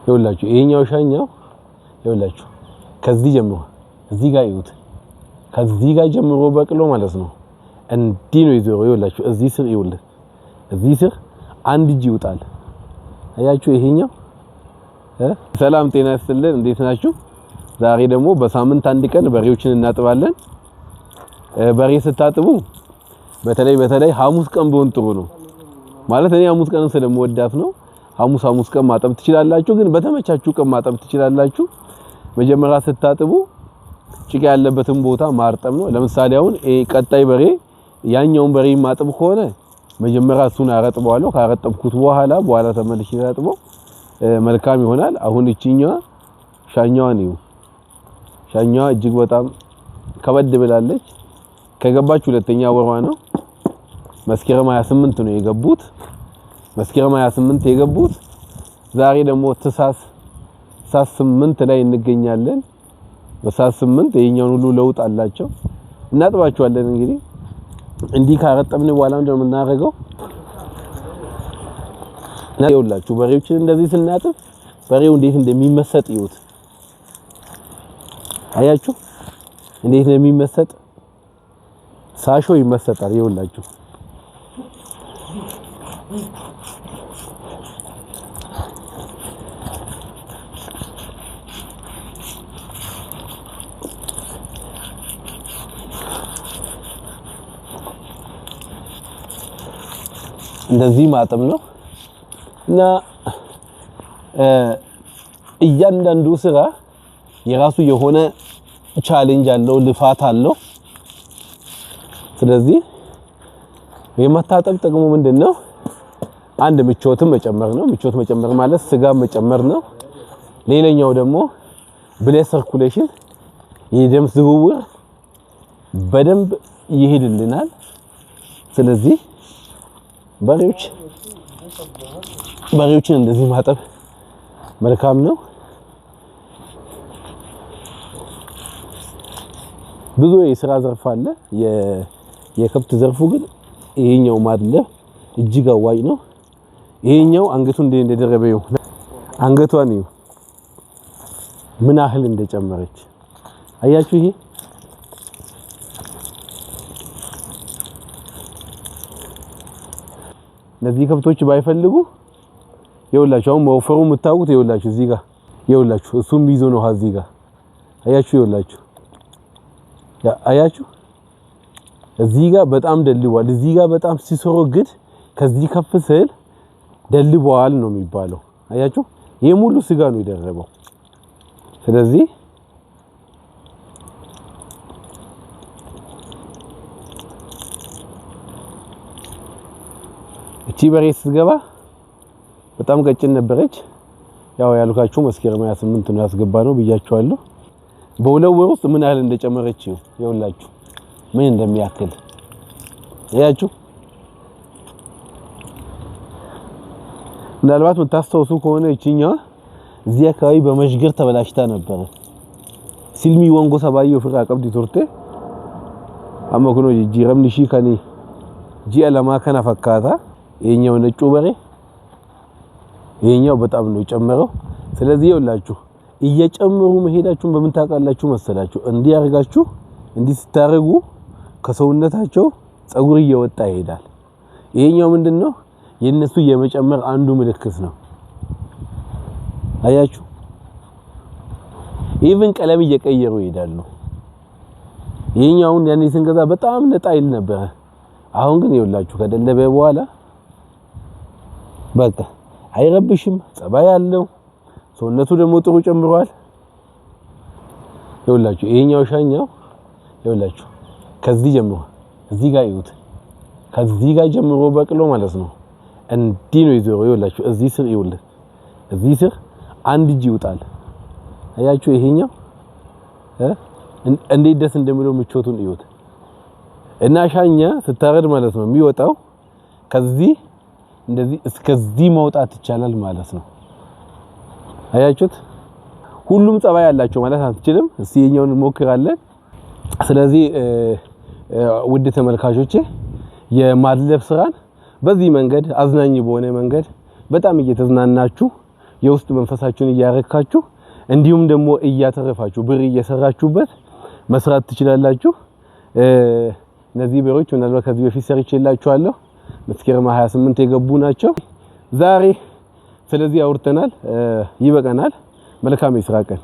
ይኸውላችሁ ይሄኛው ሻኛው ይኸውላችሁ ከዚህ ጀምሮ እዚህ ጋር ይዩት ከዚህ ጋር ጀምሮ በቅሎ ማለት ነው እንዲህ ነው ይዞረው ይኸውላችሁ እዚህ ስር ይውልህ እዚህ ስር አንድ እጅ ይውጣል አያችሁ ይሄኛው ሰላም ጤና ይስጥልን እንዴት ናችሁ ዛሬ ደግሞ በሳምንት አንድ ቀን በሬዎችን እናጥባለን በሬ ስታጥቡ በተለይ ሐሙስ ቀን ቢሆን ጥሩ ነው ማለት እኔ ሐሙስ ቀን ስለምወዳት ነው ሐሙስ ቀን ማጠብ ትችላላችሁ ግን በተመቻችሁ ቀን ማጠብ ትችላላችሁ መጀመሪያ ስታጥቡ ጭቃ ያለበትን ቦታ ማርጠብ ነው ለምሳሌ አሁን ቀጣይ በሬ ያኛውን በሬ ማጥብ ከሆነ መጀመሪያ እሱን አረጥበዋለሁ ካረጠብኩት በኋላ ተመልሼ አጥበው መልካም ይሆናል አሁን እቺኛዋ ሻኛዋ ነው ሻኛዋ እጅግ በጣም ከበድ ብላለች ከገባች ሁለተኛ ወሯ ነው መስከረም 28 ነው የገቡት መስከረም 28 የገቡት ዛሬ ደግሞ ተሳስ 8 ላይ እንገኛለን በሳስ 8 የኛውን ሁሉ ለውጥ አላቸው እናጥባቸዋለን እንግዲህ እንዲህ ካረጠብን በኋላ እንደምን እናደርገው ይኸውላችሁ በሬዎችን እንደዚህ ስናጥብ በሬው እንዴት እንደሚመሰጥ ይዩት አያችሁ እንዴት ነው የሚመሰጥ ሳሾ ይመሰጣል ይኸውላችሁ እንደዚህ ማጠብ ነው እና እያንዳንዱ ስራ የራሱ የሆነ ቻሌንጅ አለው ልፋት አለው ስለዚህ የመታጠብ ጥቅሙ ምንድነው አንድ ምቾትን መጨመር ነው ምቾት መጨመር ማለት ስጋ መጨመር ነው ሌላኛው ደግሞ ብለድ ሰርኩሌሽን የደም ዝውውር በደንብ ይሄድልናል ስለዚህ በሬዎችን እንደዚህ ማጠብ መልካም ነው ብዙ የሥራ ዘርፍ አለ የከብት ዘርፉ ግን ይሄኛው ማድለብ እጅግ አዋጭ ነው ይሄኛው አንገቱ እንደደረበው አንገቷን ነው ምን ያህል እንደጨመረች አያችሁ ይሄ ለዚህ ከብቶች ባይፈልጉ ይኸውላችሁ አሁን መወፈሩ የምታውቁት ይኸውላችሁ እዚህ ጋር ይኸውላችሁ እሱም ይዞ ነው እዚህ ጋር አያችሁ ይኸውላችሁ አያችሁ እዚህ ጋር በጣም ደልቧል እዚህ ጋር በጣም ሲሶሮግድ ከዚህ ከፍ ስል ደልቧል ነው የሚባለው አያችሁ ይሄ ሙሉ ስጋ ነው የደረበው ስለዚህ እቺ በሬ ስትገባ በጣም ቀጭን ነበረች ያው ያልኳችሁ መስከረም 28 ነው ያስገባነው ብያችኋለሁ በሁለት ወር ውስጥ ምን ያህል እንደጨመረች ይኸውላችሁ ምን እንደሚያክል ያያችሁ ምናልባት የምታስተውሱ ከሆነ እቺኛዋ እዚህ አካባቢ በመሽገር ተበላሽታ ነበር ሲልሚ ወንጎ ሰባዩ ፍራ ቀብዲ ቶርቴ አመኩኖ ጂረምኒ ሺካኒ ጂአለማ ከና ፈካታ ይሄኛው ነጩ በሬ ይሄኛው በጣም ነው ጨመረው ስለዚህ ይኸውላችሁ እየጨመሩ መሄዳችሁን በምን ታውቃላችሁ መሰላችሁ እንዲህ አርጋችሁ እንዲህ ስታረጉ ከሰውነታቸው ጸጉር እየወጣ ይሄዳል ይሄኛው ምንድነው የነሱ የመጨመር አንዱ ምልክት ነው አያችሁ ኢቭን ቀለም እየቀየሩ ይሄዳሉ ይሄኛውን ያኔ ስንገዛ በጣም ነጣ ይል ነበር አሁን ግን ይኸውላችሁ ከደለበ በኋላ በቃ አይረብሽም ጸባይ ያለው ሰውነቱ ደግሞ ጥሩ ጨምሯል ይኸውላችሁ ይሄኛው ሻኛው ይኸውላችሁ ከዚህ ጀምሮ እዚህ ጋር ይዩት ከዚህ ጋር ጀምሮ በቅሎ ማለት ነው እንዲህ ነው ይዞረው ይኸውላችሁ እዚህ ስር ይውልህ እዚህ ስር አንድ እጅ ይውጣል አያችሁ ይሄኛው እንዴት ደስ እንደሚለው ምቾቱን ይዩት እና ሻኛ ስታረድ ማለት ነው የሚወጣው ከዚህ እንደዚህ እስከዚህ መውጣት ይቻላል ማለት ነው አያችሁት ሁሉም ጸባይ ያላቸው ማለት አትችልም እስቲ የኛውን እንሞክራለን ስለዚህ ውድ ተመልካቾቼ የማድለብ ስራን በዚህ መንገድ አዝናኝ በሆነ መንገድ በጣም እየተዝናናችሁ የውስጥ መንፈሳችሁን እያረካችሁ እንዲሁም ደግሞ እያተረፋችሁ ብር እየሰራችሁበት መስራት ትችላላችሁ። እነዚህ በሮች ምናልባት ከዚህ በፊት ሰርቼላችኋለሁ። መስከረም 28 የገቡ ናቸው። ዛሬ ስለዚህ አውርተናል። ይበቃናል። መልካም የስራ ቀን